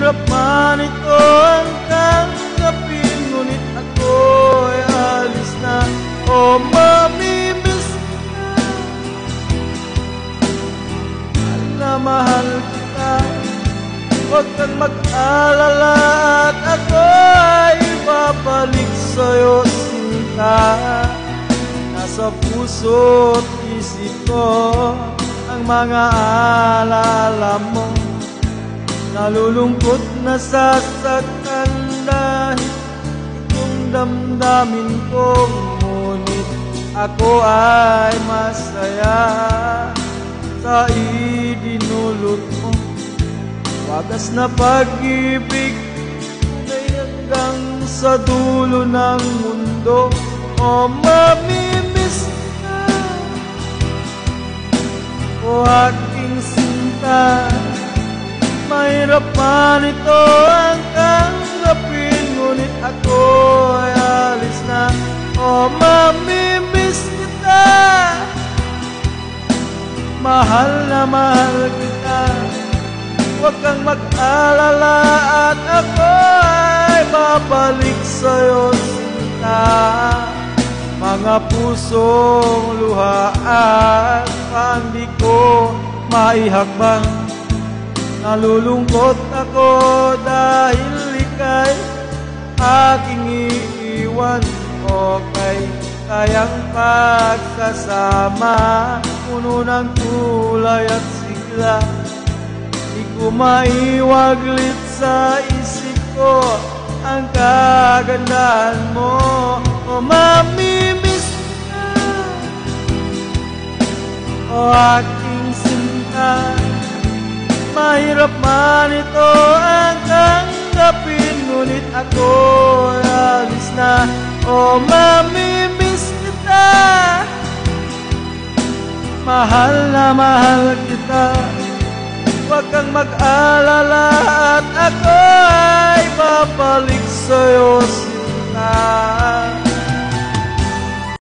Mahirap man ito ang tanggapin, ngunit ako'y alis na. O mamimiss ka, mahal na mahal kita. Huwag kang mag-alala at ako'y babalik sa'yo, sinta. Nasa puso't isip ko ang mga alala mo. Nalulungkot na sasaktan dahil itong damdamin ko. Ngunit ako ay masaya sa idinulot mo. Wagas na pag-ibig ay hanggang sa dulo ng mundo. O mamimiss ka, o aking sinta. Mahirap man ito ang tanggapin, ngunit ako ay alis na. O mamimiss kita, mahal na mahal kita. Huwag kang mag-alala at ako ay babalik sa'yo, sinta. Mga pusong luha at hindi ko maihakbang. Nalulungkot ako dahil ika'y aking iiwan. O kay kayang pagsasama, puno ng kulay at sigla. Di ko maiwaglit sa isip ko ang kagandahan mo. O mamimiss ka, o aking sinta. Mahirap man ito ang tanggapin, ngunit ako ay alis na. O mamimiss kita, mahal na mahal kita. Huwag kang mag-alala at ako ay babalik sa'yo.